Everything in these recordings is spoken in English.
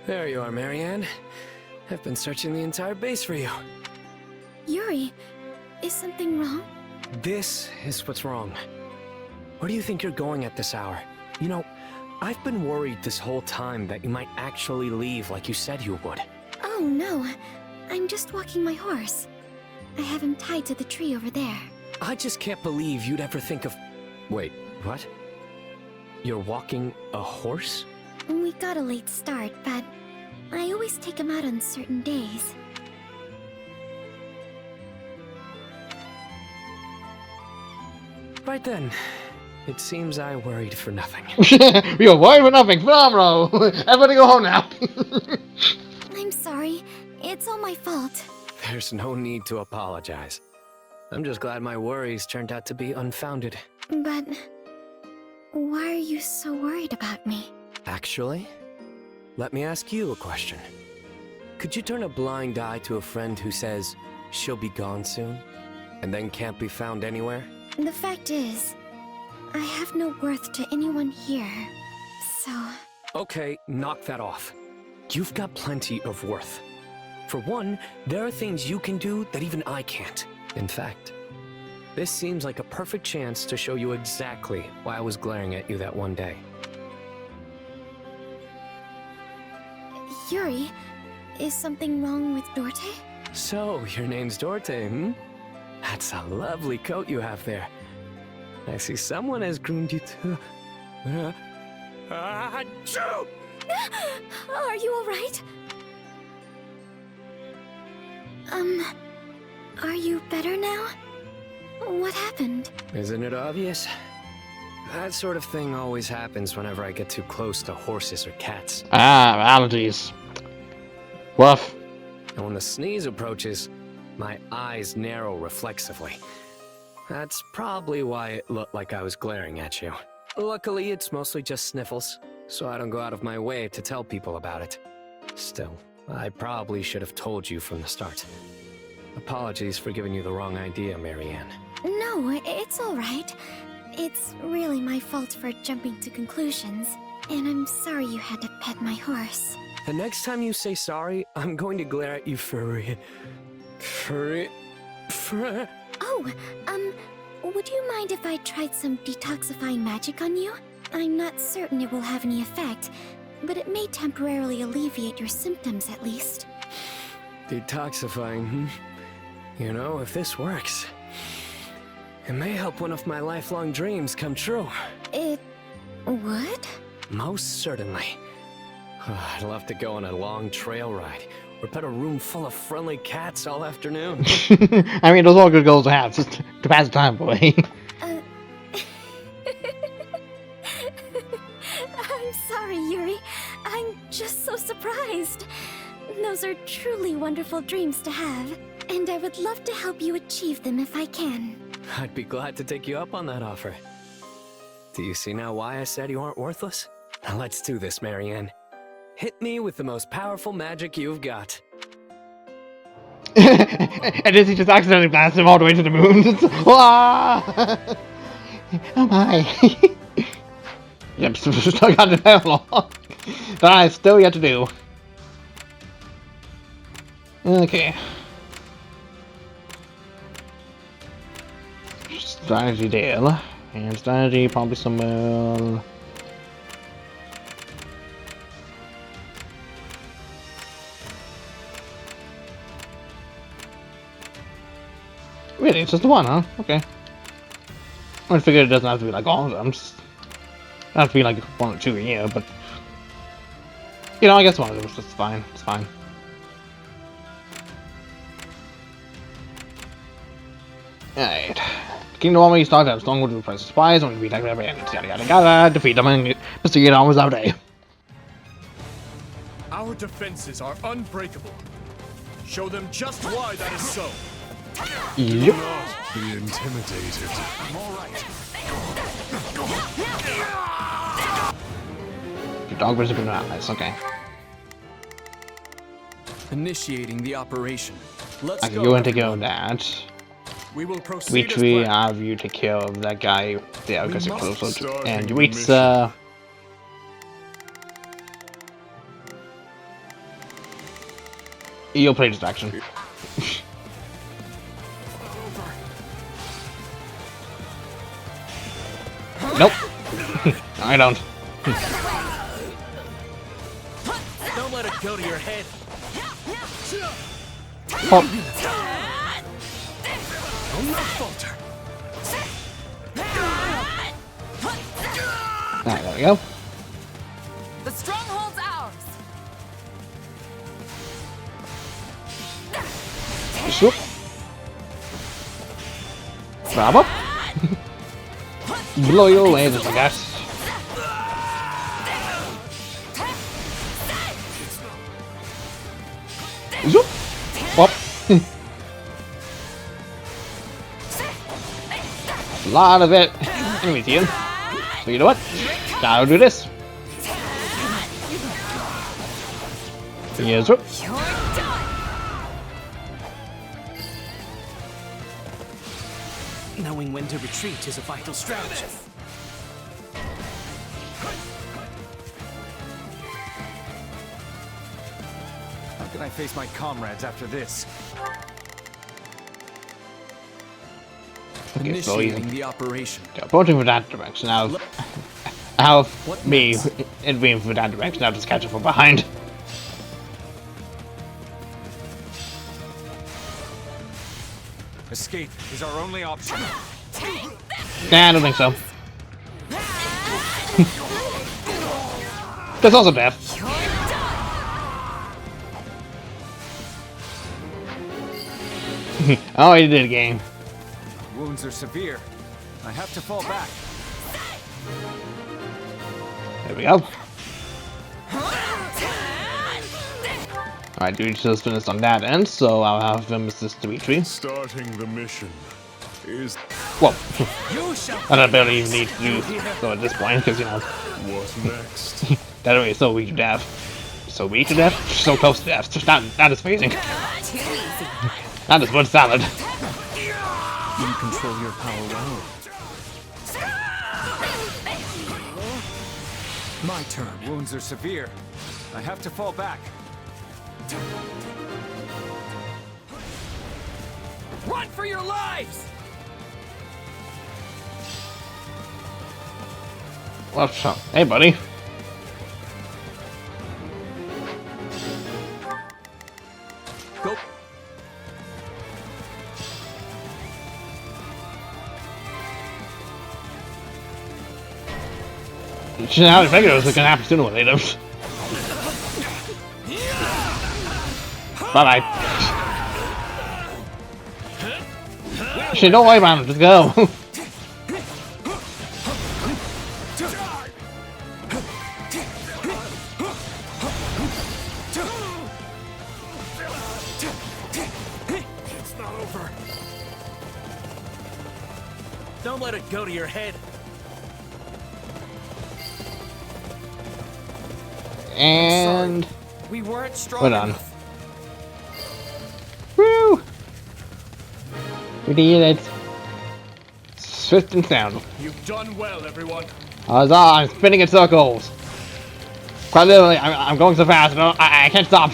There you are, Marianne. I've been searching the entire base for you. Yuri, is something wrong? This is what's wrong. Where do you think you're going at this hour? You know, I've been worried this whole time that you might actually leave like you said you would. Oh no, I'm just walking my horse. I have him tied to the tree over there. I just can't believe you'd ever think of... Wait, what? You're walking a horse? We got a late start, but I always take him out on certain days. Right then. It seems I worried for nothing. We were worried for nothing. Phenomenal. Everybody go home now. I'm sorry. It's all my fault. There's no need to apologize. I'm just glad my worries turned out to be unfounded. But why are you so worried about me? Actually, let me ask you a question. Could you turn a blind eye to a friend who says she'll be gone soon, and then can't be found anywhere? The fact is, I have no worth to anyone here, so... Okay, knock that off. You've got plenty of worth. For one, there are things you can do that even I can't. In fact, this seems like a perfect chance to show you exactly why I was glaring at you that one day. Yuri, is something wrong with Dorte? So, your name's Dorte, hmm? That's a lovely coat you have there. I see someone has groomed you to... Achoo! Are you alright? Are you better now? What happened? Isn't it obvious? That sort of thing always happens whenever I get too close to horses or cats. Ah, allergies. Woof. And when the sneeze approaches, my eyes narrow reflexively. That's probably why it looked like I was glaring at you. Luckily, it's mostly just sniffles, so I don't go out of my way to tell people about it. Still, I probably should have told you from the start. Apologies for giving you the wrong idea, Marianne. No, it's alright. It's really my fault for jumping to conclusions. And I'm sorry you had to pet my horse. The next time you say sorry, I'm going to glare at you for... Oh, would you mind if I tried some detoxifying magic on you? I'm not certain it will have any effect, but it may temporarily alleviate your symptoms at least. Detoxifying, hmm? You know, if this works, it may help one of my lifelong dreams come true. It would? Most certainly. I'd love to go on a long trail ride, or pet a room full of friendly cats all afternoon. I mean, those are all good goals to have, just to pass the time, boy. I'm sorry, Yuri. I'm just so surprised. Those are truly wonderful dreams to have, and I would love to help you achieve them if I can. I'd be glad to take you up on that offer. Do you see now why I said you aren't worthless? Now let's do this, Marianne. Hit me with the most powerful magic you've got. And then he just accidentally blasts him all the way to the moon. Wah! Oh my. Yep, stuck on the hell long. That I still yet to do. Okay. Strategy Dale. And strategy probably somewhere. Really, it's just the one, huh? Okay. I figured it doesn't have to be like all of them. Just have to be like one or two a year, but you know, I guess one of them is just fine. It's fine. Alright. Kingdom Army starts out strong with press supplies, only be like whatever ends, yada yada yada, defeat them and proceed onwards our day. Our defenses are unbreakable. Show them just why that is so. Yep. Be intimidated. I'm all right. Your dog was a bit allies, okay. Initiating the operation. Let's Okay, you want to go that. We will proceed Which as we planned. have you to kill that guy. Yeah, because you're must closer to. start And the wait, mission. You'll play distraction. Nope. I don't. Don't let it go to your head. Pop. Don't not falter. There we go. The stronghold's ours. Swoop. Grab up. Blow your way, I guess. Zoop. Pop. A lot of it. Enemy team. So you know what? Gotta do this. Yes, sir. Knowing when to retreat is a vital strategy. How can I face my comrades after this? Okay, so easy. Initiating the operation. Approaching from that direction now. How me in being from that direction now just catch up from behind. Escape is our only option. Nah, I don't think so. That's also death. Oh, he did again. Wounds are severe. I have to fall back. There we go. Alright, dude just finished on that end, so I'll have him assist the retreat. Starting the mission is Whoa. You shall I don't barely even need to do so at this point, because, you know, what next? that way is so weak to death. So weak to death? So close to death. Just not as phasing. Too easy. Not as much salad. you control your power well. My turn. Wounds are severe. I have to fall back. Run for your lives! What's up? Hey, buddy. Go. Now I figured it was gonna happen sooner or later. Bye bye. Shit, don't worry about it, just go. It's not over. Don't let it go to your head. And We weren't strong hold on. enough. Woo! We did it. Swift and sound. You've done well, everyone. Huzzah, I'm spinning in circles. Quite literally, I'm going so fast, I can't stop.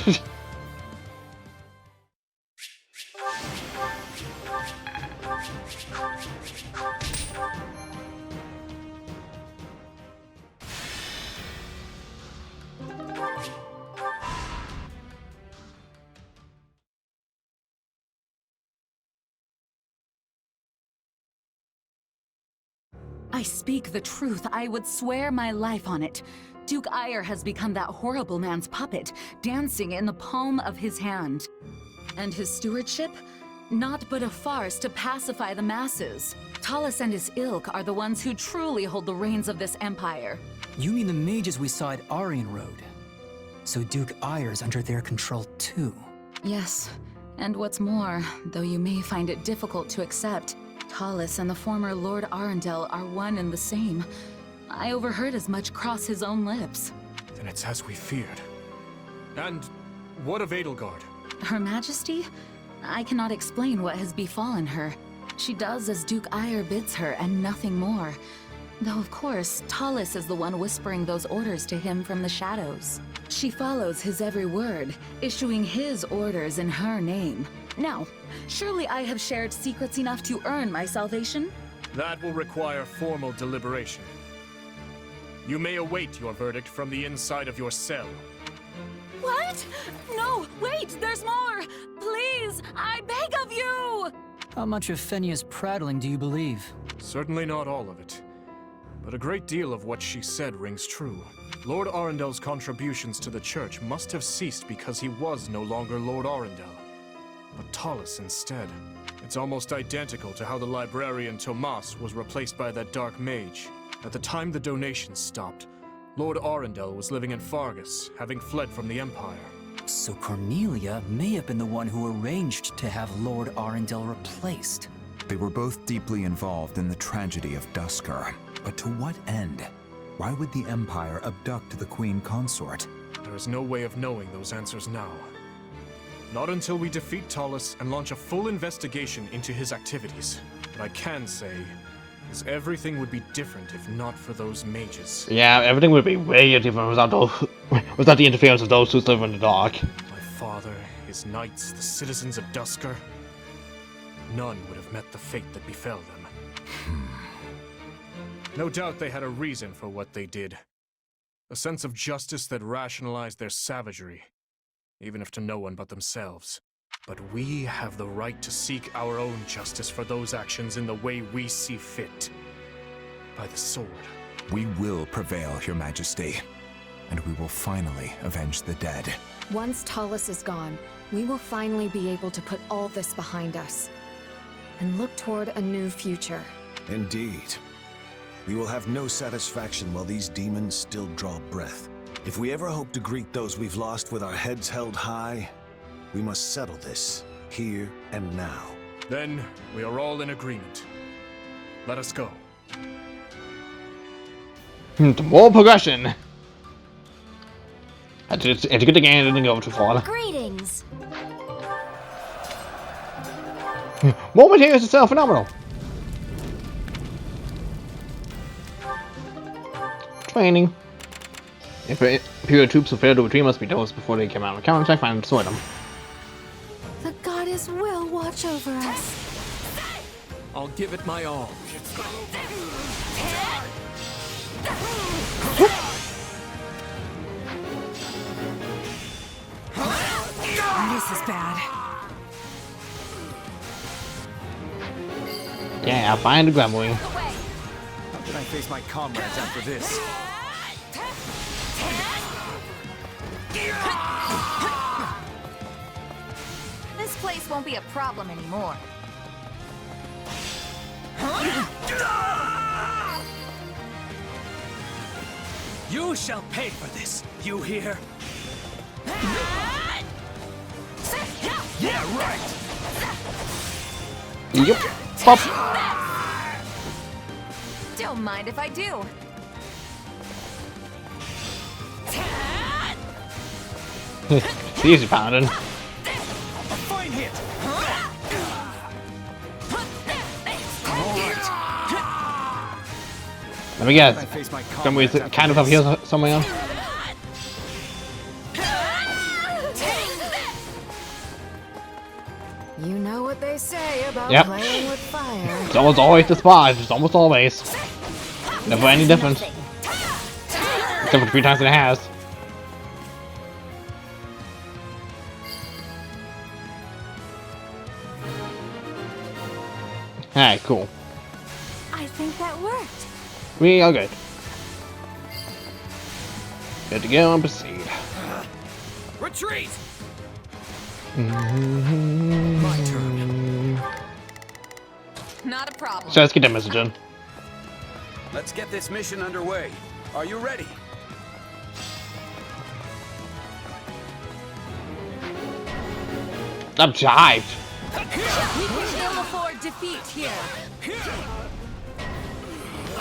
I speak the truth. I would swear my life on it. Duke Aegir has become that horrible man's puppet, dancing in the palm of his hand. And his stewardship? Naught but a farce to pacify the masses. Talus and his ilk are the ones who truly hold the reins of this empire. You mean the mages we saw at Aryan Road? So Duke Aegir's under their control too. Yes, and what's more, though you may find it difficult to accept, Talus and the former Lord Arundel are one and the same. I overheard as much cross his own lips. Then it's as we feared. And what of Edelgard? Her Majesty? I cannot explain what has befallen her. She does as Duke Aegir bids her and nothing more. Though of course, Tallis is the one whispering those orders to him from the shadows. She follows his every word, issuing his orders in her name. Now, surely I have shared secrets enough to earn my salvation? That will require formal deliberation. You may await your verdict from the inside of your cell. What? No, wait, there's more! Please, I beg of you! How much of Fenya's prattling do you believe? Certainly not all of it. But a great deal of what she said rings true. Lord Arendel's contributions to the church must have ceased because he was no longer Lord Arendel, but Tallis instead. It's almost identical to how the librarian Tomas was replaced by that dark mage. At the time the donations stopped, Lord Arendel was living in Fargus, having fled from the Empire. So Cornelia may have been the one who arranged to have Lord Arendel replaced. They were both deeply involved in the tragedy of Duscur. But to what end? Why would the Empire abduct the Queen Consort? There is no way of knowing those answers now. Not until we defeat Tallis and launch a full investigation into his activities. What I can say is everything would be different if not for those mages. Yeah, everything would be way different without the interference of those who live in the dark. My father, his knights, the citizens of Duscur, none would have met the fate that befell them. No doubt they had a reason for what they did. A sense of justice that rationalized their savagery, even if to no one but themselves. But we have the right to seek our own justice for those actions in the way we see fit. By the sword. We will prevail, Your Majesty, and we will finally avenge the dead. Once Tallis is gone, we will finally be able to put all this behind us and look toward a new future. Indeed. We will have no satisfaction while these demons still draw breath. If we ever hope to greet those we've lost with our heads held high, we must settle this, here and now. Then, we are all in agreement. Let us go. More progression! It's a good thing I didn't go too far. Greetings. More materials itself phenomenal! Training. If Imperial troops who failed to retreat must be dosed before they come out of counterattack, find and destroy them. The goddess will watch over us. I'll give it my all. This is bad. Yeah, find the grappling. How can I face my comrades after this? This place won't be a problem anymore. You shall pay for this, you hear? Yeah, right! Yep. Pop. Don't mind if I do. Easy pounding. Fine hit! Let me guess. I face my Can we comrades kind of after up this? here somewhere? You know what they say about Yep. playing with fire. It's always the spot. It's almost always. Never any different. Except for the few times that it has. Alright, cool. I think that worked. We are good. Good to go and proceed. Retreat! My turn. Not a problem. So let's get that message in. Let's get this mission underway. Are you ready? I'm hyped. We can ill afford defeat here.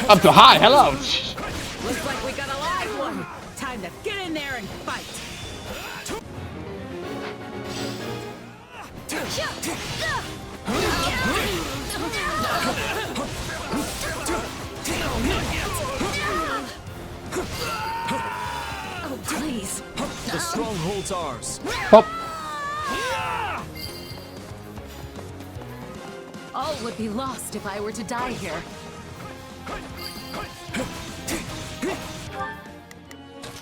Up to high, hello. Looks like we got a live one. Time to get in there and fight. Please. The stronghold's ours. Pop. All would be lost if I were to die here.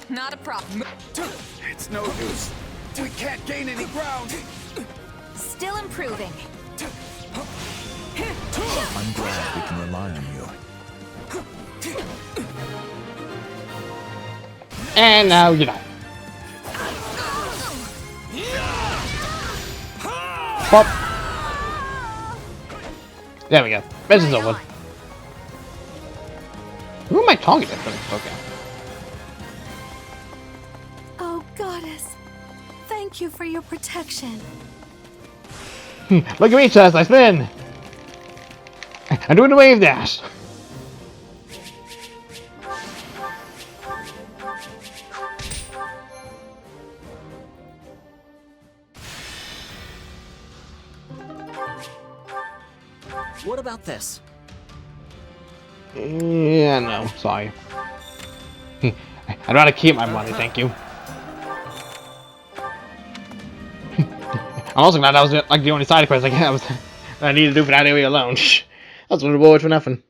Not a problem. It's no use. We can't gain any ground. Still improving. I'm glad we can rely on you. And now you die. Pop. There we go. Mission's over. Who am I talking to? Okay. Oh, goddess. Thank you for your protection. Look at me, Chess. I spin. I'm doing the wave dash. What about this? Yeah, no, sorry. I'd rather keep my money, thank you. I'm also glad that was like the only side quest I needed to do for that area alone. That's what it was for nothing.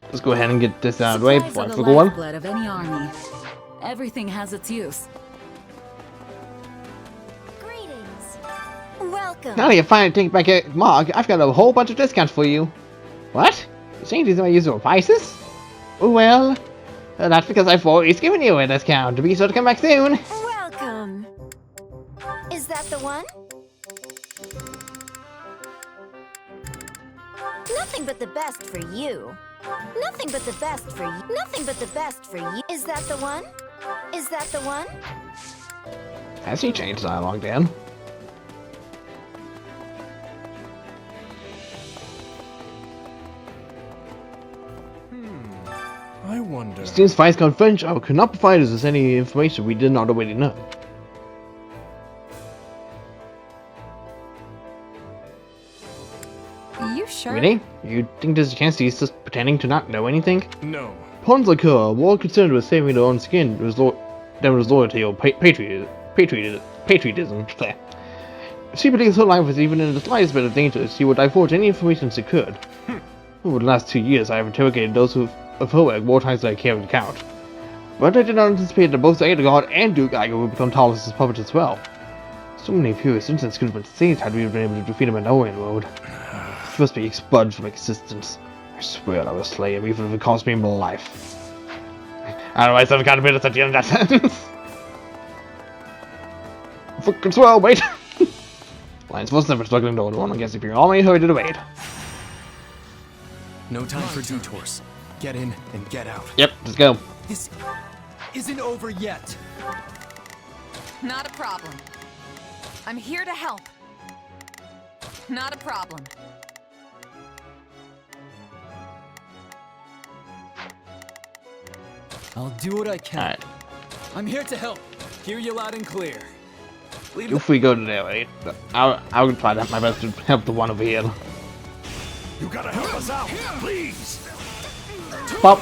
Let's go ahead and get this out of the way before I forget one. Lifeblood of any army. Everything has its use. Greetings. Welcome. Now that you finally take back a Mog, I've got a whole bunch of discounts for you. What? You saying these are my usual prices? Well, that's because I've always given you a discount. Be sure to come back soon. Welcome. Is that the one? Nothing but the best for you. Nothing but the best for you. Nothing but the best for you. Is that the one? Is that the one? Has he changed dialogue, Dan? I wonder. Since fights got French, I could not provide us with any information we did not already know. You sure? Really? You think there's a chance he's just pretending to not know anything? No. Pawns like her, more concerned with saving their own skin than with loyalty or patriotism. If she believes her life was even in the slightest bit of danger, she would divulge any information she could. Over the last 2 years, I have interrogated those of her work more times than I care to count. But I did not anticipate that both Edelgard and Duke Aegir would become Talos' puppets as well. So many furious incidents could have been saved had we been able to defeat him on Onward. He must be expunged from existence. I swear I will slay him, even if it cost me my life. Otherwise, I've got to minutes at the end of that sentence. Fucking swell, wait! Lion's was never struggling to order one. I guess if you're all me, hurry to the raid. No time for detours. Get in and get out. Yep, let's go. This isn't over yet. Not a problem. I'm here to help. Not a problem. I'll do what I can. Alright. I'm here to help. Hear you loud and clear. If we go to there, right? I would try my best to help the one over here. You gotta help us out, please! Pop!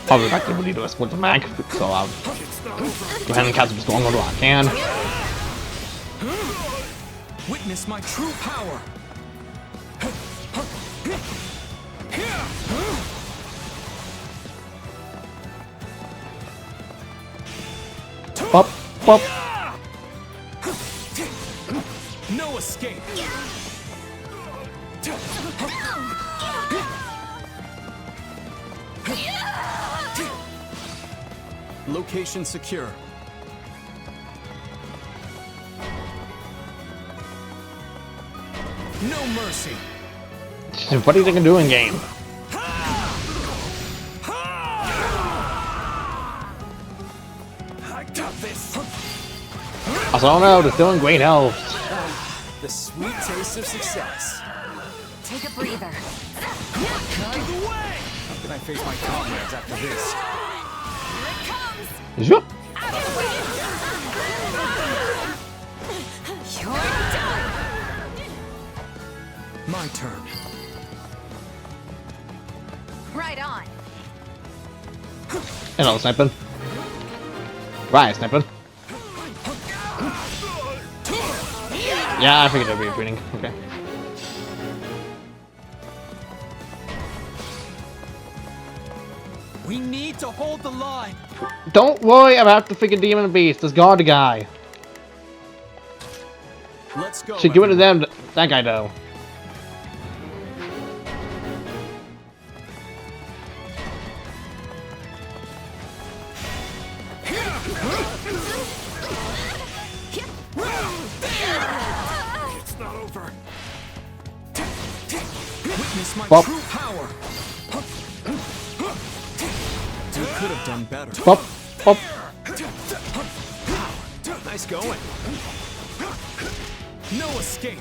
Probably back to the leader with the mag, so I'll go ahead and cast some storm while I can. Witness my true power. Pop, pop. No escape. Location secure. No mercy. What do you think I'm doing, game? I got this. Also, no, they're still in great health. The sweet taste of success. Take a breather. Out of the way! How can I face my comrades after this? Here it comes. Zhup. You're done. My turn. Right on. Hello, sniping. Right, sniping. Yeah, I figured it'd be repeating. Okay. We need to hold the line. Don't worry about the freaking demon beast. Just guard the guy. Let's go. Should give it to them. That guy though. It's not over. Witness my Bop. true power. You could have done better. Bop, bop. Nice going. No escape.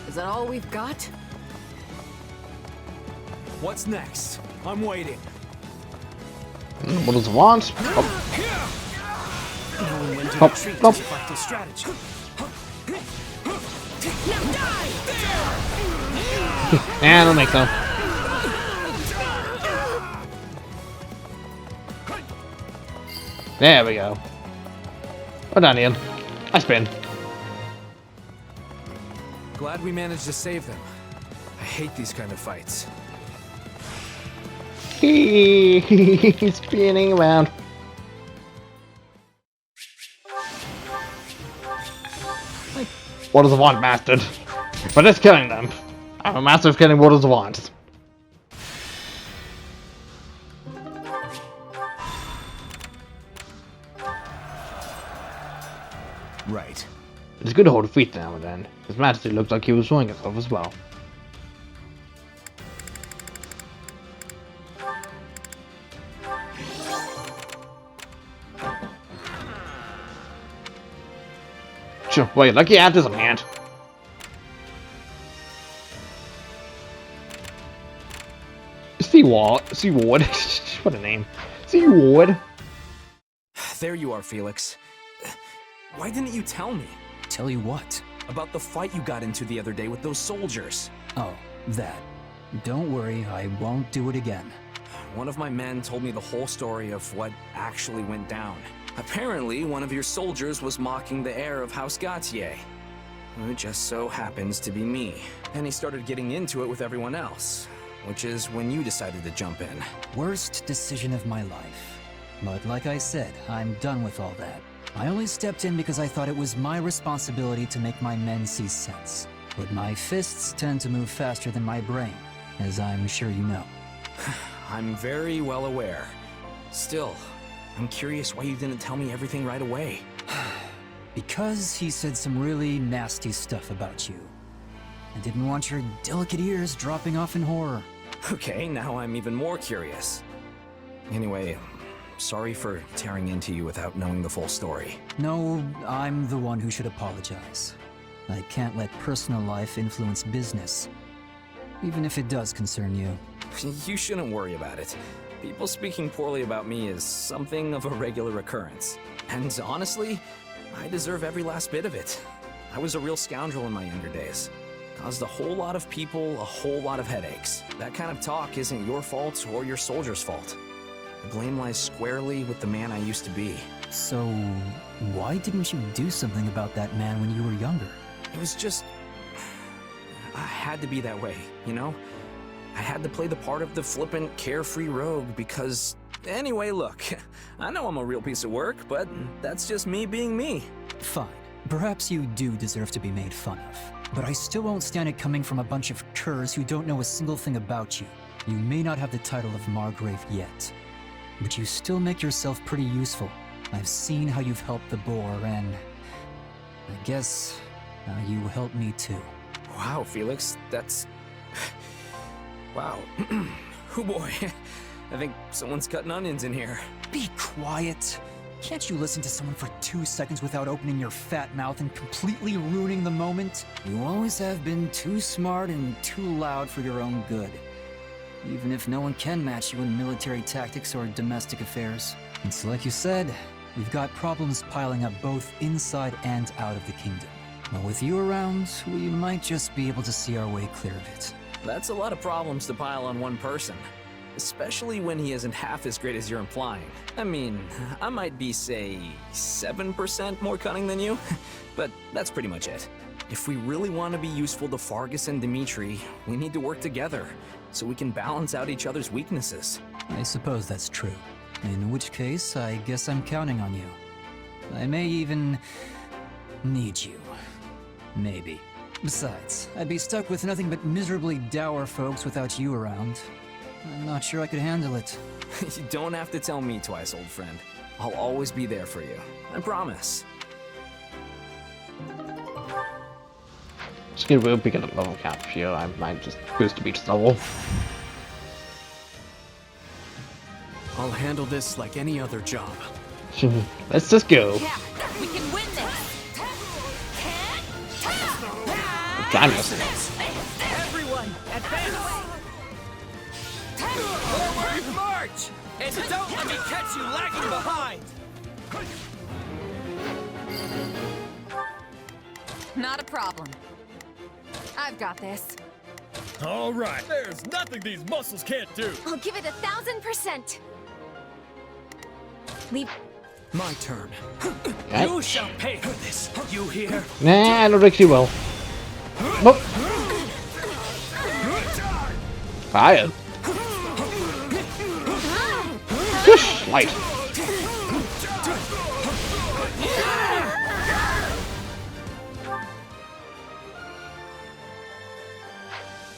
Is that all we've got? What's next? I'm waiting. What does it want? Bop, Knowing when to bop, retreat bop. is effective strategy. And I'll make them. There we go. Well done, Ian. I spin. Glad we managed to save them. I hate these kind of fights. He's spinning around. What does it want, bastard? But it's killing them. I'm a master of killing what does it want. Right. It's good to hold feet now and then. His majesty looked like he was showing himself as well. Sure, wait, lucky ant is a man. Seaward. What a name. Seaward. There you are, Felix. Why didn't you tell me? Tell you what? About the fight you got into the other day with those soldiers. Oh, that. Don't worry, I won't do it again. One of my men told me the whole story of what actually went down. Apparently, one of your soldiers was mocking the heir of House Gautier, who just so happens to be me. And he started getting into it with everyone else, which is when you decided to jump in. Worst decision of my life. But like I said, I'm done with all that. I only stepped in because I thought it was my responsibility to make my men see sense. But my fists tend to move faster than my brain, as I'm sure you know. I'm very well aware. Still, I'm curious why you didn't tell me everything right away. Because he said some really nasty stuff about you. I didn't want your delicate ears dropping off in horror. Okay, now I'm even more curious. Anyway, sorry for tearing into you without knowing the full story. No, I'm the one who should apologize. I can't let personal life influence business, even if it does concern you. You shouldn't worry about it. People speaking poorly about me is something of a regular occurrence. And honestly, I deserve every last bit of it. I was a real scoundrel in my younger days. Caused a whole lot of people a whole lot of headaches. That kind of talk isn't your fault or your soldier's fault. The blame lies squarely with the man I used to be. So, why didn't you do something about that man when you were younger? It was just... I had to be that way, you know? I had to play the part of the flippant, carefree rogue because... Anyway, look, I know I'm a real piece of work, but that's just me being me. Fine. Perhaps you do deserve to be made fun of. But I still won't stand it coming from a bunch of curs who don't know a single thing about you. You may not have the title of Margrave yet, but you still make yourself pretty useful. I've seen how you've helped the boar, and I guess you help me too. Wow, Felix, that's... Wow. Oh boy. I think someone's cutting onions in here. Be quiet. Can't you listen to someone for 2 seconds without opening your fat mouth and completely ruining the moment? You always have been too smart and too loud for your own good. Even if no one can match you in military tactics or domestic affairs. It's like you said, we've got problems piling up both inside and out of the kingdom. But with you around, we might just be able to see our way clear of it. That's a lot of problems to pile on one person. Especially when he isn't half as great as you're implying. I mean, I might be, say, 7% more cunning than you, but that's pretty much it. If we really want to be useful to Fargus and Dimitri, we need to work together, so we can balance out each other's weaknesses. I suppose that's true. In which case, I guess I'm counting on you. I may even need you. Maybe. Besides, I'd be stuck with nothing but miserably dour folks without you around. I'm not sure I could handle it. You don't have to tell me twice, old friend. I'll always be there for you. I promise. Just get real big at the level cap here. I might just cruise to beach level. I'll handle this like any other job. Let's just go. Yeah, we can win this. Damn it. Everyone, advance! Forward march! And don't let me catch you lagging behind! Not a problem. I've got this. All right. There's nothing these muscles can't do. I'll give it 1000%. Leave. My turn. Okay. You shall pay for this. You hear? Nah, I don't think she will. Nope. Fire. Whoosh, light.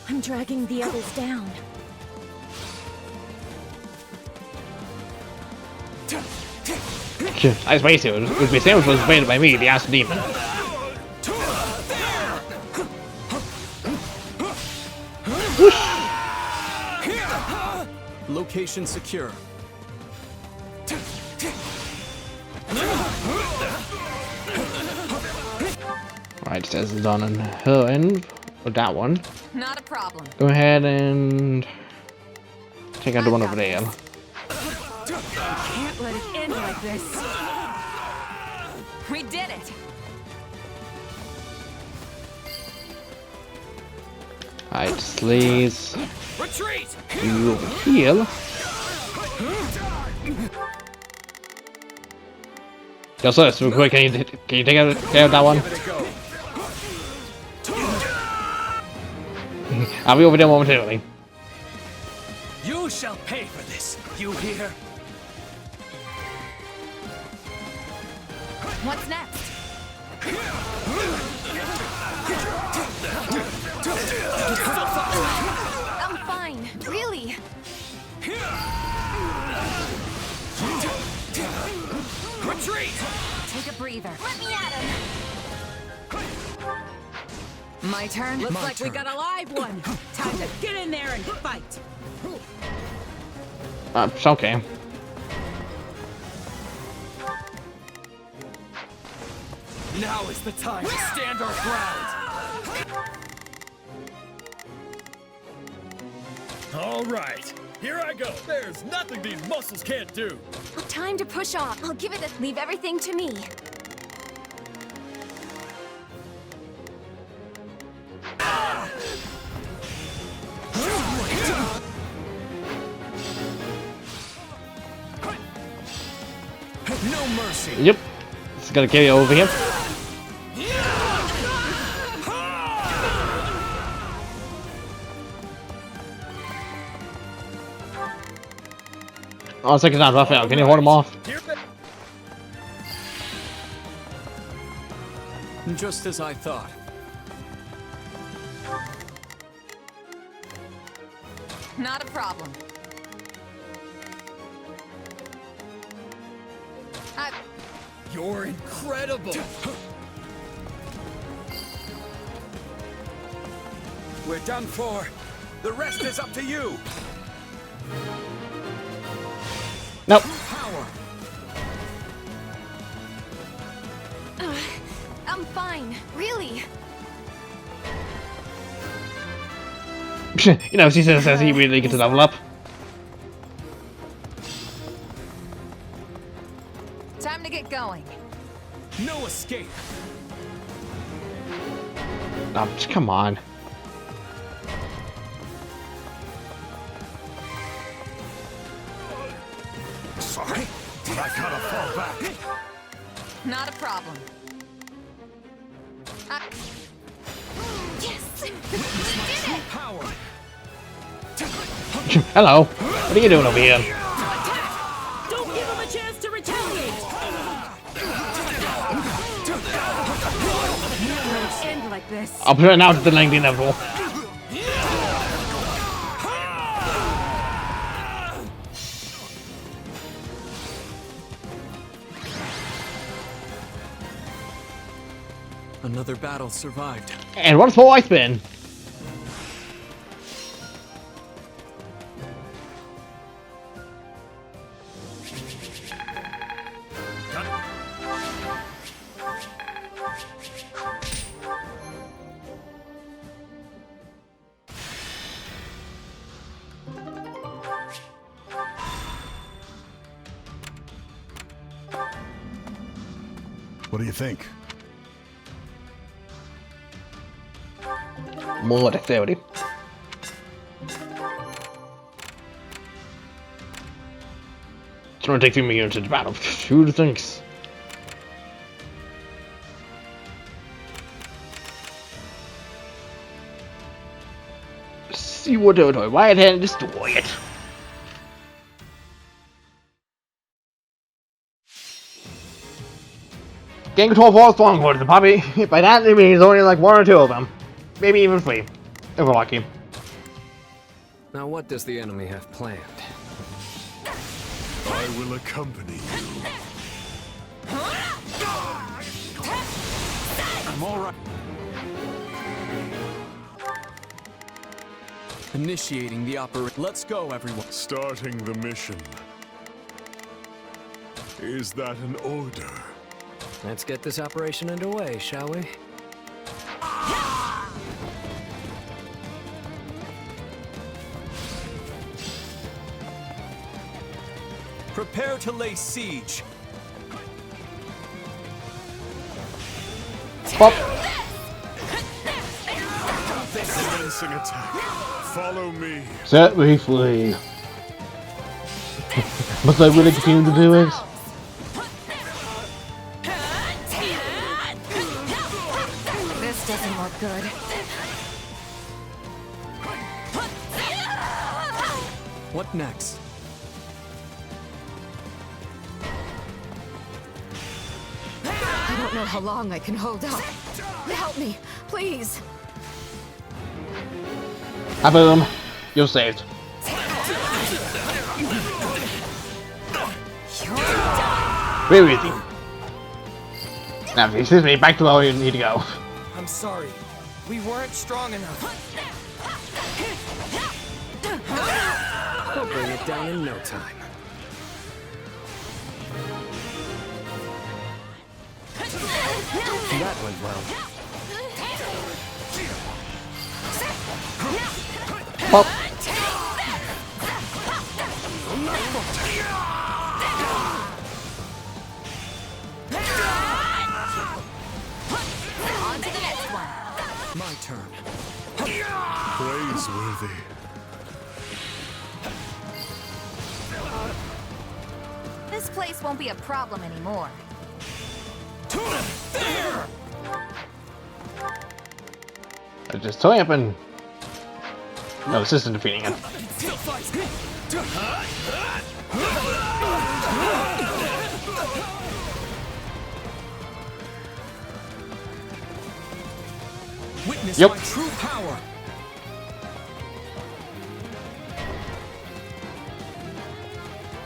I'm dragging the others down. Nice way to. It would be same was made by me, the ass demon. Location secure. Right, says it's on her end. Or that one. Not a problem. Go ahead and take out the one over there. Can't let it end like this. We did it. Alright, Sleaze. Retreat! You over here. Yo, sir, real quick, can you take out that one? I'll be over there momentarily. You shall pay for this. You hear? What's next? I'm fine, really. Retreat! Take a breather. Let me at him. My turn? Looks like we got a live one. Time to get in there and fight. It's okay. Now is the time to stand our ground. All right. Here I go. There's nothing these muscles can't do. Time to push off. I'll give it a. Leave everything to me. No mercy. Yep. Just gotta carry over here. Oh, second time, Raphael. Can you hold him off? Just as I thought. Not a problem. You're incredible. We're done for. The rest is up to you. Nope. Power. I'm fine, really. You know, she says he really gets to level up. Time Time to get going. No escape. Oh, just come on. Sorry, I gotta fall back. Not a problem. Yes! Power. Hello. What are you doing over here? Don't give him a chance to retaliate! End like this. I'll put it now to the lengthy level. Another battle survived. And once more I spin. What do you think? More dexterity. It's gonna take 3 minutes into battle. Who thinks? See what do it. Right hand, destroy it. Gain control of all strongholds. Probably by that it means only like 1 or 2 of them. Maybe even 3, if we're lucky. Now what does the enemy have planned? I will accompany you. I'm all right. Initiating the operation. Let's go, everyone. Starting the mission. Is that an order? Let's get this operation underway, shall we? Prepare to lay siege. Pop. Commencing attack. Follow me. Set me free. Must I really continue to do it? This doesn't look good. What next? I don't know how long I can hold out. Help me, please. Ah, boom. You're saved. Where is he? Now, excuse me, back to where you need to go. I'm sorry. We weren't strong enough. We'll bring it down in no time. That went well. Pop. On to the next one. My turn. Praiseworthy. This place won't be a problem anymore. I just toy up and no assistant defeating him. Witness Yep. my true power.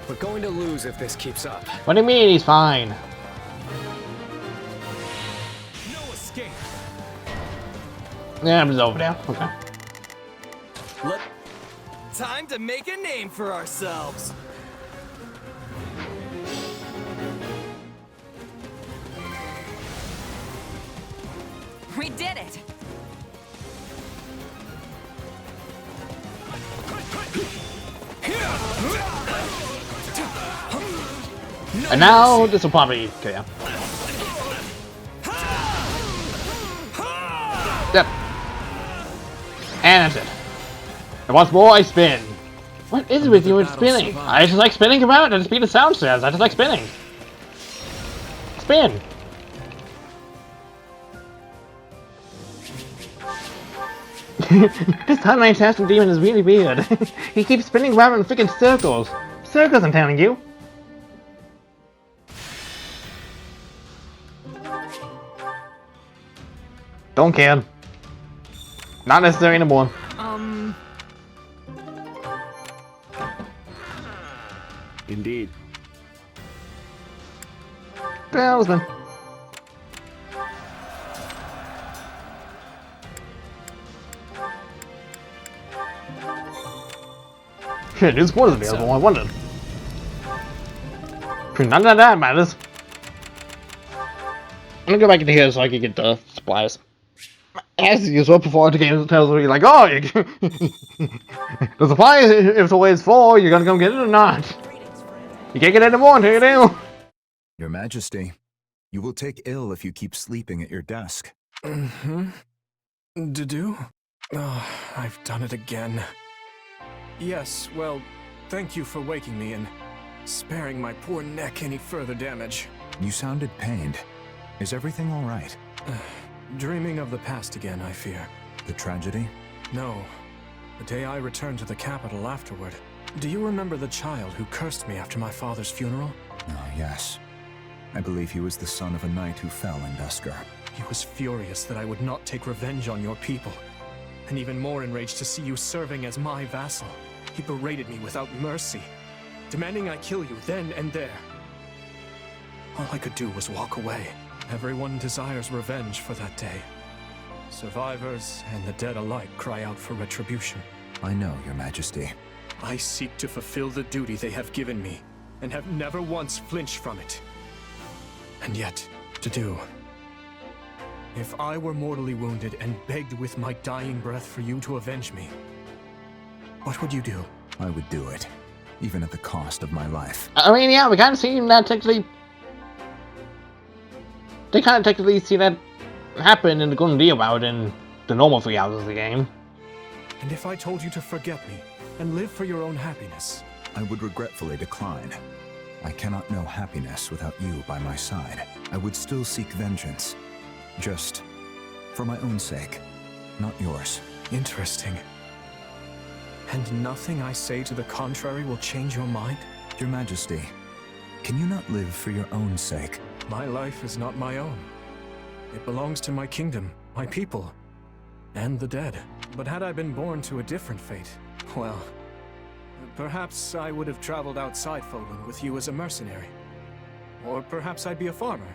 We're going to lose if this keeps up. What do you mean he's fine? No escape. Yeah, I'm just over there. Okay. Time to make a name for ourselves. We did it. And now this will probably kill you. Yep. And that's it. And once more I spin. What is with you and spinning? I just like spinning around at the speed the sound says. I just like spinning. Spin. This fantastic demon is really weird. He keeps spinning around in freaking circles. Circles, I'm telling you. Don't care. Not necessary anymore. Indeed. Talisman. Shit, this was available, I wondered. None of that matters. I'm gonna go back into here so I can get the supplies. As you saw before, the game tells me, like, oh, you the supplies, if it's always full, you're gonna come get it or not. You can't get any more until you do. Your Majesty, you will take ill if you keep sleeping at your desk. Do? Oh, I've done it again. Yes, well, thank you for waking me and sparing my poor neck any further damage. You sounded pained. Is everything all right? Dreaming of the past again, I fear. The tragedy? No. The day I returned to the capital afterward. Do you remember the child who cursed me after my father's funeral? Oh, yes. I believe he was the son of a knight who fell in Duscur. He was furious that I would not take revenge on your people, and even more enraged to see you serving as my vassal. He berated me without mercy, demanding I kill you then and there. All I could do was walk away. Everyone desires revenge for that day. Survivors and the dead alike cry out for retribution. I know, Your Majesty. I seek to fulfill the duty they have given me, and have never once flinched from it. And yet, to do. If I were mortally wounded and begged with my dying breath for you to avenge me, what would you do? I would do it, even at the cost of my life. I mean, yeah, we kind of seen that technically. They kind of technically see that happen in the Golden Deal about in the normal 3 hours of the game. And if I told you to forget me and live for your own happiness? I would regretfully decline. I cannot know happiness without you by my side. I would still seek vengeance. Just for my own sake, not yours. Interesting. And nothing I say to the contrary will change your mind? Your Majesty, can you not live for your own sake? My life is not my own. It belongs to my kingdom, my people, and the dead. But had I been born to a different fate, well, perhaps I would have traveled outside Foden with you as a mercenary. Or perhaps I'd be a farmer.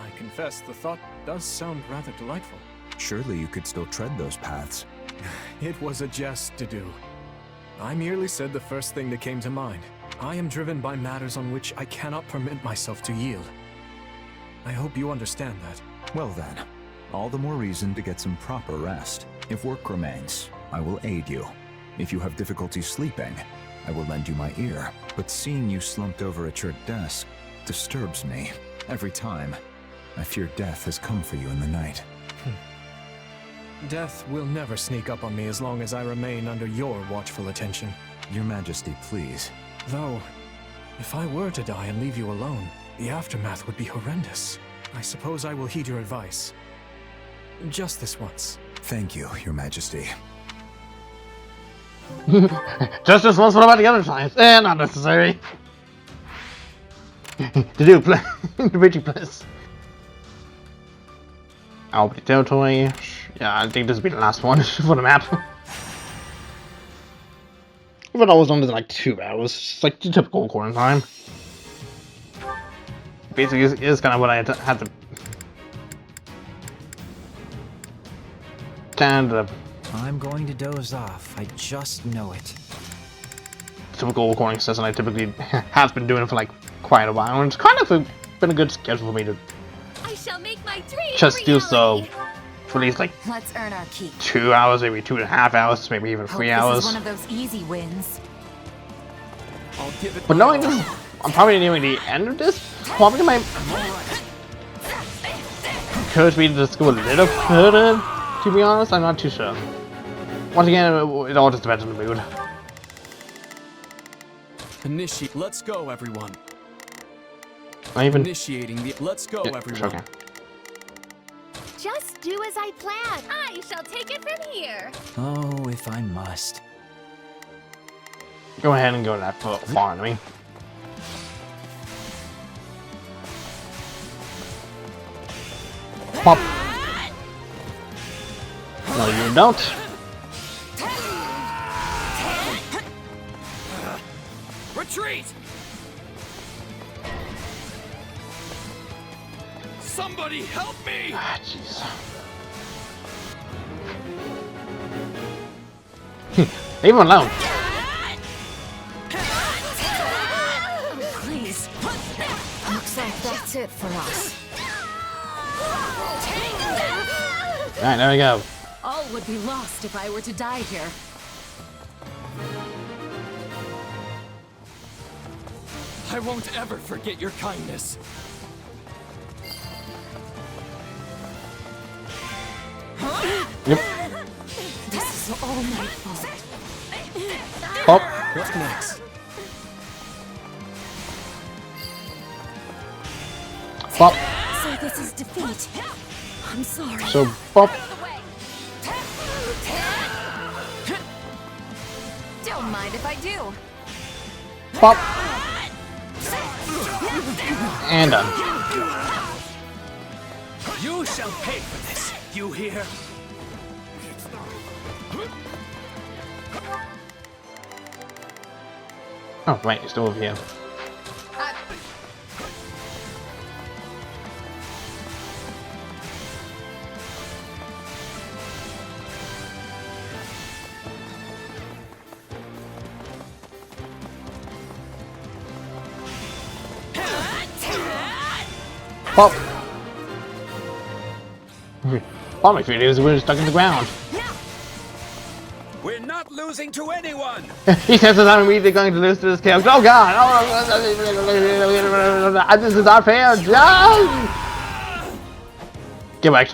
I confess the thought does sound rather delightful. Surely you could still tread those paths. It was a jest to do. I merely said the first thing that came to mind. I am driven by matters on which I cannot permit myself to yield. I hope you understand that. Well then, all the more reason to get some proper rest. If work remains, I will aid you. If you have difficulty sleeping, I will lend you my ear. But seeing you slumped over at your desk disturbs me. Every time, I fear death has come for you in the night. Death will never sneak up on me as long as I remain under your watchful attention. Your Majesty, please. Though, if I were to die and leave you alone, the aftermath would be horrendous. I suppose I will heed your advice. Just this once. Thank you, Your Majesty. Just this once, what about the other times? Not necessary. To do, the Richie Bliss. Albany territory. Yeah, I think this will be the last one for the map. Even though it was only like 2 hours, it's like the typical recording time. Basically, is kind of what I had to. Kind of. I'm going to doze off. I just know it. Typical recording session I typically have been doing it for like quite a while, and it's kind of been a good schedule for me to I shall make my dream just do so for at least like Let's earn our keep. 2 hours, maybe 2.5 hours, maybe even 3 hours. This is one of those easy wins. I'll give it But knowing this, I'm probably nearing the end of this. Probably my encourage me to just go a little further. To be honest, I'm not too sure. Once again, it all just depends on the mood. Initiate. Let's go, everyone. Initiating the. Let's go, everyone. Okay. Just do as I plan. I shall take it from here. Oh, if I must. Go ahead and go to that far enemy. Pop. No, you don't. Retreat! Somebody help me! Ah, jeez. Leave him alone. Please. Looks like that's it for us. Alright, there we go. All would be lost if I were to die here. I won't ever forget your kindness. Yep. This is all my fault. Pop. What's next? Pop. So this is defeat. I'm sorry. So, pop. Don't mind if I do. Pop. And done. You shall pay for this. You hear? Oh, right, you're still over here. Pop! All my feelings were stuck in the ground. We're not losing to anyone! He says that I'm immediately going to lose to this chaos. Oh god! Oh, this is unfair! No! Get back.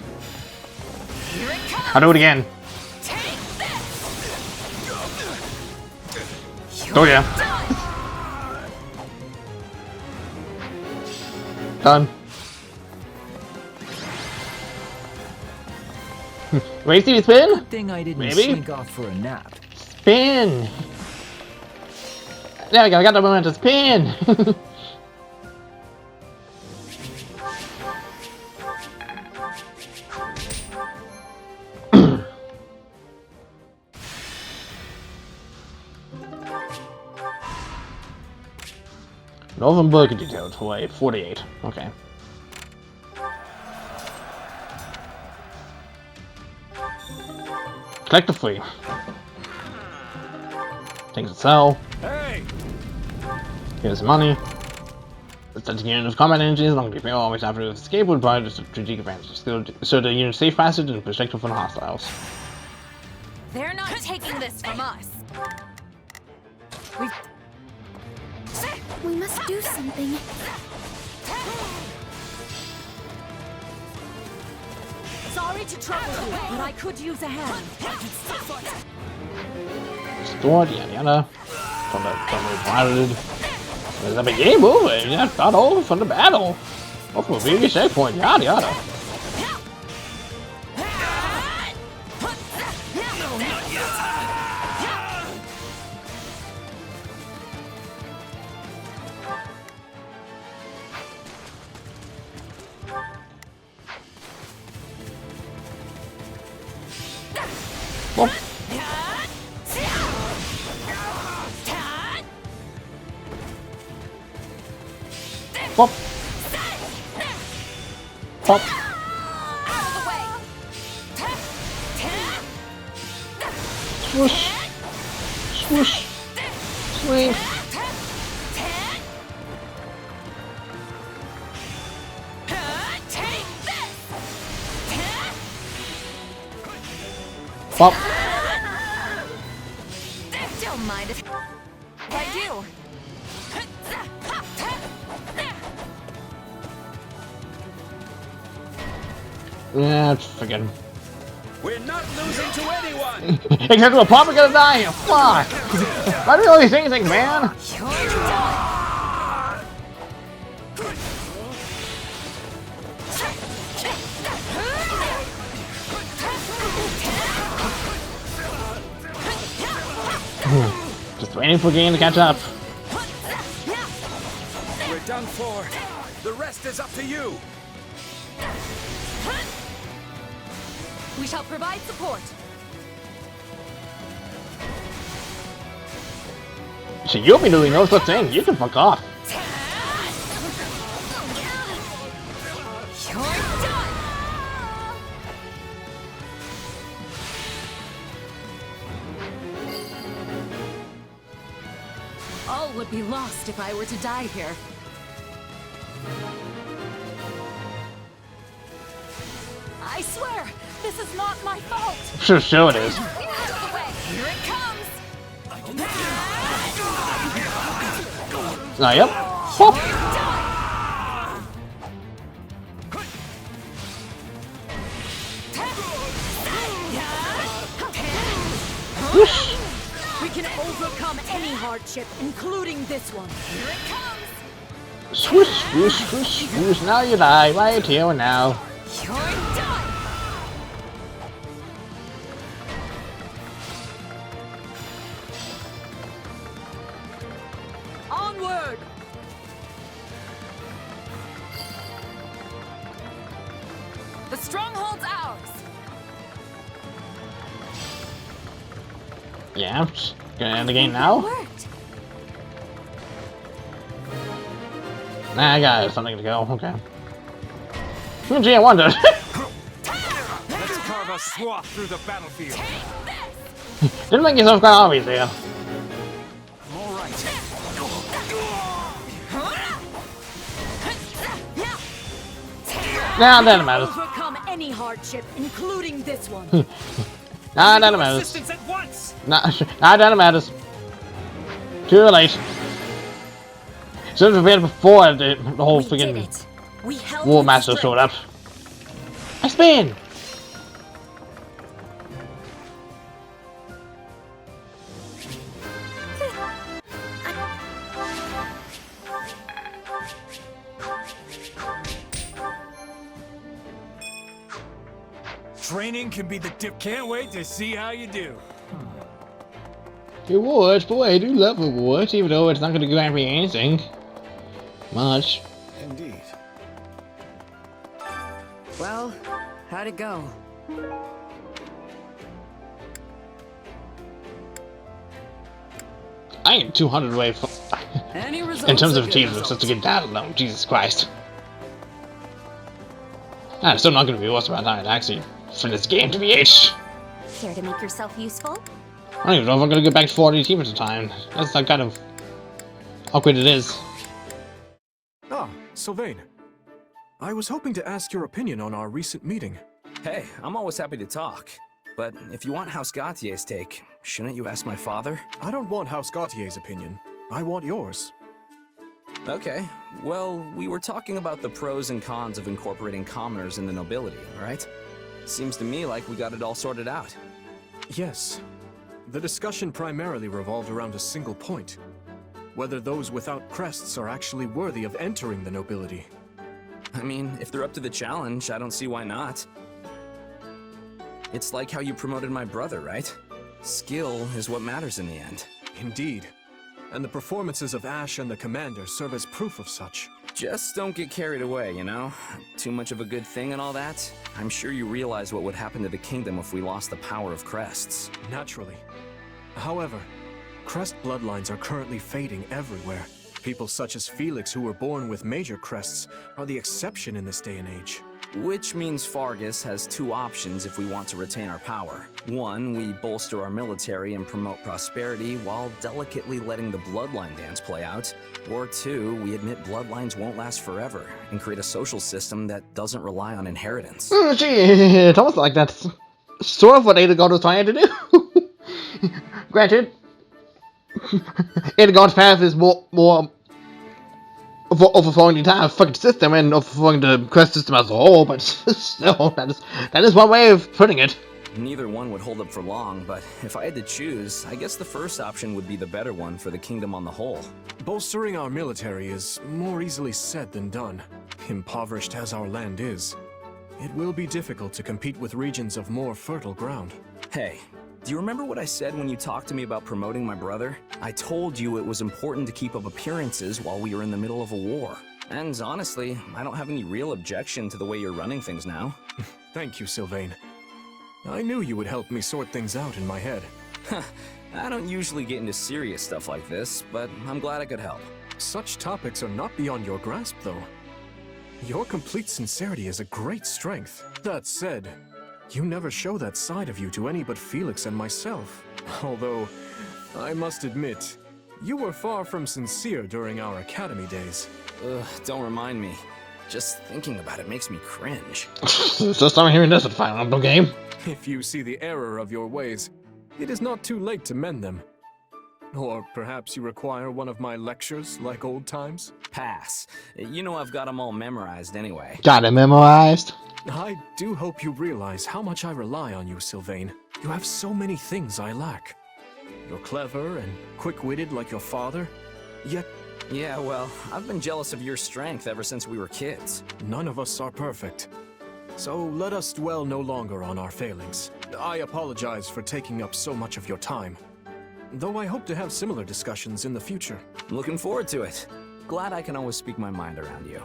I'll do it again. Oh yeah. Done. Ready to see me spin? Good thing I didn't Maybe? sneak off for a nap. Spin! There we go, I got the moment to spin! Northern Burgundy territory, 48. Okay. Collect the free. Things to sell. Hey! Here's the money. The static unit of combat engines, long people always after escape would provide a strategic advantage. So the unit safe passage and perspective from the hostiles. They're not taking this from us. We must do something. Sorry to trouble you, but I could use a hand. Stored, yada yada. From the piloted. There's a beginning movement, yeah, start over from the battle. Off from a previous checkpoint, yada yada. Pop. Pop. Pop. Swoosh. Swoosh. Swing. Pop. Don't mind if I do. Yeah, it's freaking. We're not losing to anyone! Except we're probably gonna die here. Fuck! Why do all these things, man? Just waiting for game to catch up. We're done for. The rest is up to you. We shall provide support. So you'll be doing no such thing. You can fuck off. You're done. All would be lost if I were to die here. I swear, this is not my fault. Sure it is. Here it comes. Yep. Whoop. Whoosh. We can overcome any hardship, including this one. Here it comes. Swoosh, swoosh, swoosh, swoosh. Now you die. Right here and now. You're done. Onward. The stronghold's ours. Yeah, I'm just gonna end the game now. Worked. Nah, I got something to go. Okay. Gee, I wondered. Let's carve a swath through the battlefield. Didn't make yourself quite obvious there. All right. Nah, that matters. Overcome any hardship, including this one. Nah, that matters. Assistance at once. Nah, that matters. Too late. Should have been before the whole freaking War Master showed up. I spin! Training can be the dip. Can't wait to see how you do. Rewards, boy, I do love rewards, even though it's not gonna grant me anything. Much. Indeed. Well, how'd it go? I ain't 200 away from. In terms of achievements, just to get that alone, Jesus Christ. I'm still not gonna be worse about time actually for this game to be H. Care to make yourself useful? I don't even know if I'm gonna get back to 40 achievements in time. That's like kind of how quick it is. Ah, Sylvain. I was hoping to ask your opinion on our recent meeting. Hey, I'm always happy to talk. But if you want House Gautier's take, shouldn't you ask my father? I don't want House Gautier's opinion. I want yours. Okay, well, we were talking about the pros and cons of incorporating commoners in the nobility, right? Seems to me like we got it all sorted out. Yes. The discussion primarily revolved around a single point. Whether those without crests are actually worthy of entering the nobility. I mean, if they're up to the challenge, I don't see why not. It's like how you promoted my brother, right? Skill is what matters in the end. Indeed. And the performances of Ash and the Commander serve as proof of such. Just don't get carried away, you know? Too much of a good thing and all that? I'm sure you realize what would happen to the kingdom if we lost the power of crests. Naturally. However, crest bloodlines are currently fading everywhere. People such as Felix who were born with major crests are the exception in this day and age. Which means Fargus has two options if we want to retain our power. One, we bolster our military and promote prosperity while delicately letting the bloodline dance play out. Or two, we admit bloodlines won't last forever and create a social system that doesn't rely on inheritance. Gee, it's almost like that's sort of what Edelgard was trying to do. Granted, Edelgard's path is more overthrowing the entire fucking system and overthrowing the quest system as a whole, but still, that is one way of putting it. Neither one would hold up for long, but if I had to choose, I guess the first option would be the better one for the kingdom on the whole. Bolstering our military is more easily said than done. Impoverished as our land is, it will be difficult to compete with regions of more fertile ground. Hey, do you remember what I said when you talked to me about promoting my brother? I told you it was important to keep up appearances while we were in the middle of a war. And honestly, I don't have any real objection to the way you're running things now. Thank you, Sylvain. I knew you would help me sort things out in my head. I don't usually get into serious stuff like this, but I'm glad I could help. Such topics are not beyond your grasp, though. Your complete sincerity is a great strength. That said, you never show that side of you to any but Felix and myself. Although, I must admit, you were far from sincere during our academy days. Ugh, don't remind me. Just thinking about it makes me cringe. So I'm hearing this at Fire Emblem game. If you see the error of your ways, it is not too late to mend them. Or perhaps you require one of my lectures like old times? Pass. You know I've got them all memorized anyway. Got it memorized? I do hope you realize how much I rely on you, Sylvain. You have so many things I lack. You're clever and quick-witted like your father, yet... Yeah, well, I've been jealous of your strength ever since we were kids. None of us are perfect. So let us dwell no longer on our failings. I apologize for taking up so much of your time, though I hope to have similar discussions in the future. Looking forward to it. Glad I can always speak my mind around you.